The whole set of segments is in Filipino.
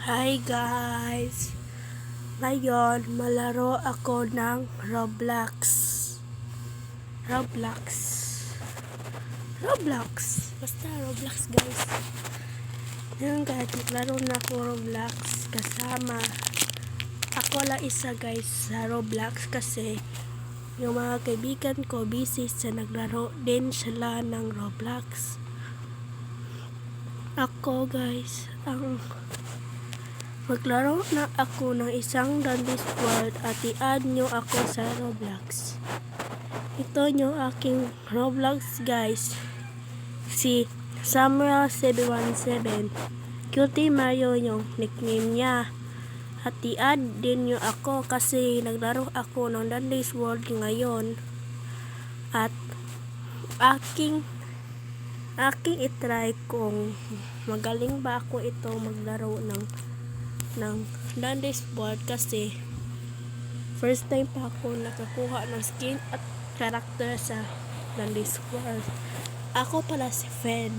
Hi guys! Ngayon, malaro ako ng Roblox. Basta Roblox guys. Ngayon guys, maglaro na ako Roblox kasama. Ako lang isa guys sa Roblox kasi yung mga kaibigan ko busy sa naglaro din sila ng Roblox. Ako guys, maglaro na ako ng isang Dandy's World at i-add nyo ako sa Roblox. Ito yung aking Roblox guys. Si Samuel717. Cutie Mario yung nickname niya. At i-add din nyo ako kasi naglaro ako ng Dandy's World ngayon. At aking itry kung magaling ba ako ito maglaro ng Dandy's World kasi first time pa ako nakakuha ng skin at karakter sa Dandy's World. Ako pala si Fen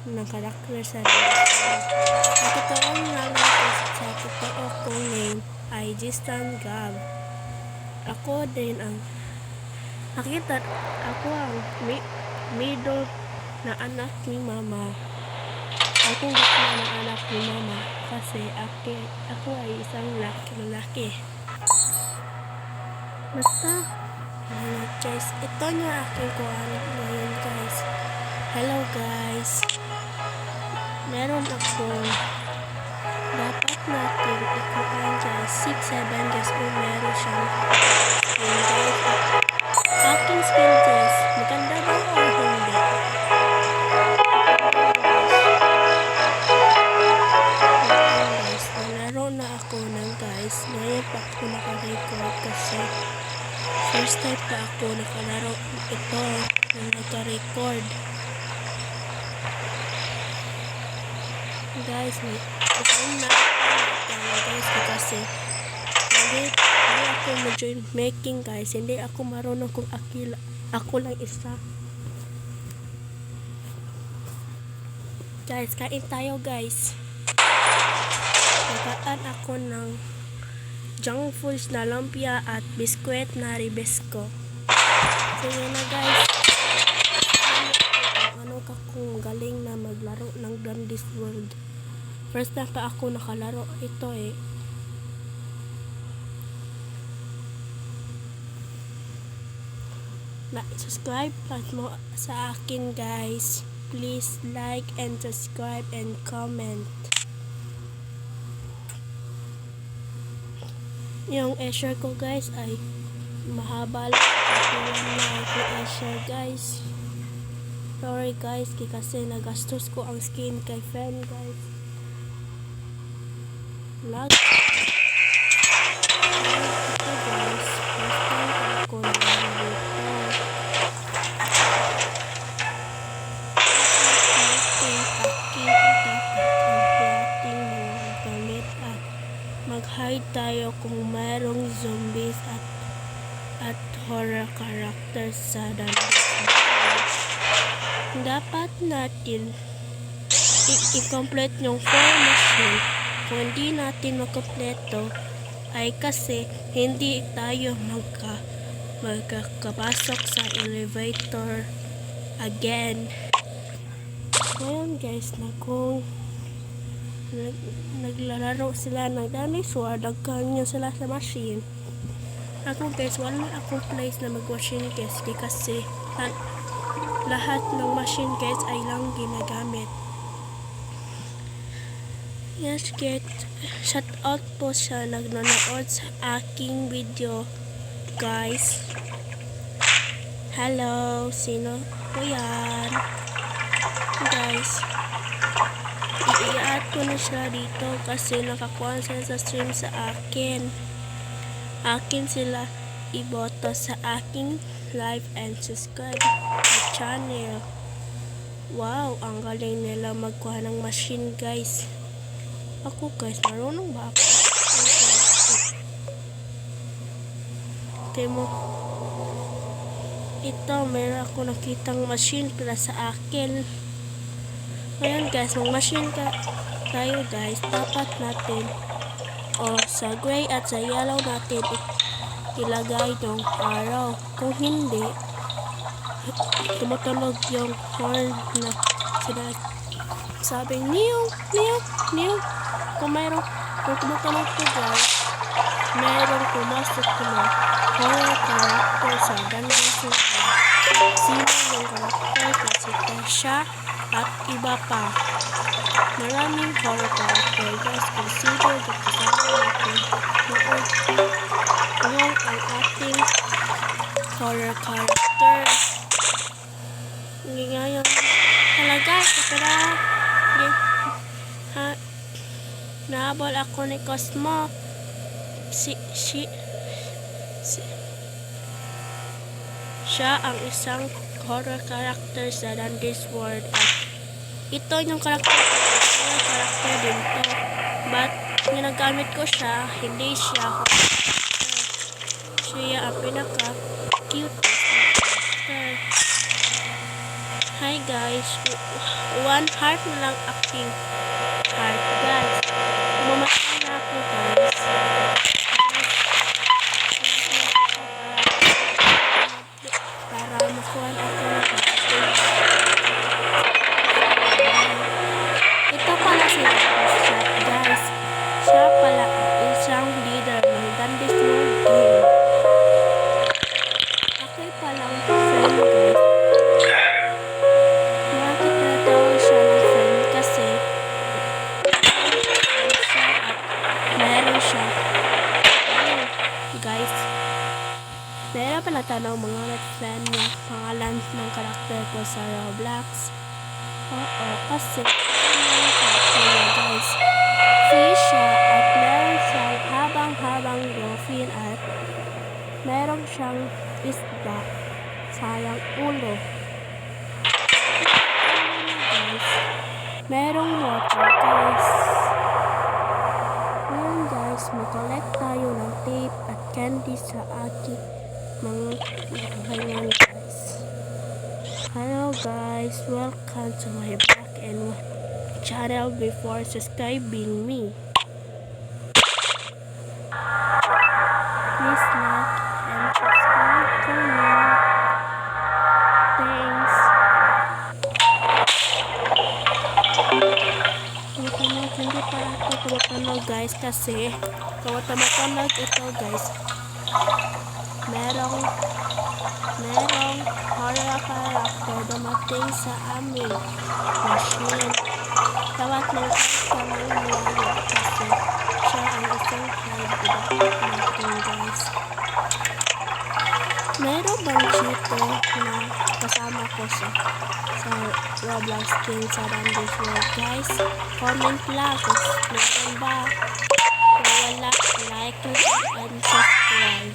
ng karakter sa Dandy's World. Ang totoong namin ko sa totoo kong name ay Jistan Gab. Ako din ang nakita ako ang middle na anak ni mama. Ako gitna na anak ni mama kasi ako ay isang lalaki. Basta guys, ito yung aking kuhan ngayon guys. Hello guys, meron akong dapat natin ikuhan guys 6-7 guys kung meron siyang skin guys. Aking skin guys, maganda ba o hindi? Ngayon pa ako naka-record kasi first time pa ako nakalaro ito na naka-record. Guys, ito na guys kasi hindi ako ma-join making guys. Hindi ako marunong kung ako lang isa. Guys, kain tayo guys. Nagkaan ako ng junk foods na lumpia at biskwit na ribesco. So yun na guys. Ano ka kung galing na maglaro ng Dandy's World. First time pa ako nakalaro ito eh. Subscribe mo sa akin guys. Please like and subscribe and comment. Yung share ko guys ay mahaba lang. I-share guys. Sorry guys kasi nagastos ko ang skin kay Fen guys. Lag. Ito guys. First time ako nalaro dito. Mag-hide tayo kung mayroong zombies at horror characters sa Dandy's World. Dapat natin i-complete yung 4 machine. Kung hindi natin makompleto ay kasi hindi tayo magkakapasok sa elevator again. Ngayon guys, kung naglalaro sila ng Dandy's World, nagkanyo sila sa machine. Ako guys, wala akong place na mag-machine guys kasi lahat ng machine guys ay lang ginagamit. Yes guys, shout out po sa nagnonood sa aking video guys. Hello, sino po yan? Guys, i-add ko na siya dito kasi nakakuha sila sa stream sa akin. Akin sila iboto sa aking live and subscribe sa channel. Wow, ang galing nila magkuha ng machine guys. Ako guys, marunong ba ako? Temo. Ito, meron ako nakitang machine para sa akin. Ayan guys, mag-machine ka. tayo guys, dapat natin sa gray at sa yellow natin ilagay yung araw. Kung hindi, tumutunog yung horn na sabing niyo, niyo, niyo. Kung tumutunog po guys, mayroong pumasok na horror character sa Dungeons and Dragons. Sino yung character? Kasi Tasha at iba pa. Maraming horror character guys. Consider the kasama natin noon ang ating horror character. Ngayon talaga ito nahabol ako ni Cosmo. Siya ang isang horror character sa Dungeons World at ito yung character din to, but ginagamit ko siya, hindi siya horror character. Siya ang pinaka cutest character. Hi guys, 1 heart na lang aking heart guys. Mamatay na ako guys. Para makuha ako ng ito pala siya guys. Siya pala isang leader ng Dungeons World game. Ako'y palang friend guys. Bakit natawag siya ng friend? Kasi meron siya guys, meron pa natanong mga friend niya pangalan ng karakter ko sa Roblox. Oo, kasi yung karakter niya guys, fish siya at meron siyang habang dolphin at meron siyang isda sayang ulo guys. Merong water guys. Ngayon guys, mag-collect tayo ng tape at candy sa ating mga ganyan guys. Hello guys, welcome to my back and channel. Before subscribing me, please like and subscribe for me. Thanks. Hindi pa ako tumatanog guys kasi tumatanog ito guys. Merong horror character dumating sa aming machine. Tawag ng kamay niya kasi siya ang isang hide natin guys. Meron bang chito na kasama ko sa Roblox game sa Dungeons World guys? Comment lang kung meron ba. Kung wala, like and subscribe.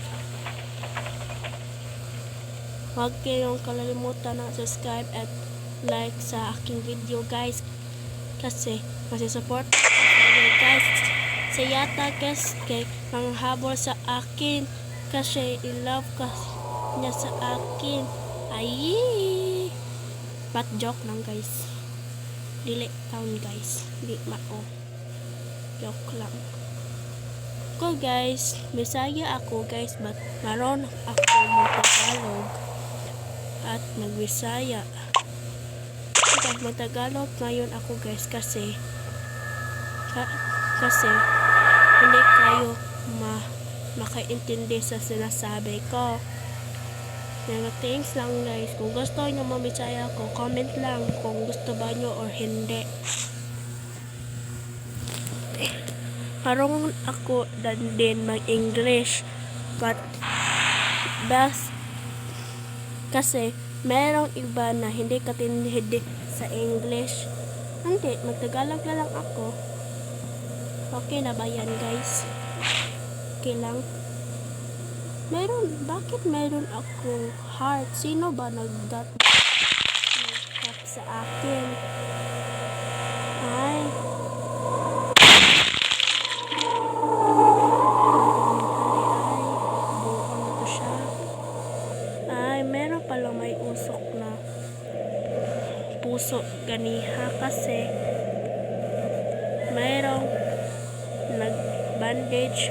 Huwag kayong kalalimutan na subscribe at like sa aking video guys, kasi masisupport kayo guys. Sa yata guys kay manghabol sa akin kasi i-love ka niya sa akin. Ay, but joke lang guys, dili town guys, di mao, joke lang ko guys. Bisaya ako guys, but maron ako mag-Tagalog at mag-Bisaya guys. Mag-Tagalog ngayon ako guys kasi hindi kayo makaintindi sa sinasabi ko. Thanks lang guys. Kung gusto nyo mabisaya ko, comment lang kung gusto ba nyo or hindi. Parang ako din mag-English, but best kasi merong iba na hindi katindi sa English. Hindi, mag-Tagalog na lang ako. Okay na ba yan guys? Okay lang. Bakit meron ako heart? Sino ba nag-tap sa akin? Ay, buong ito siya. Ay, meron palang may usok na puso ganiha kasi bandage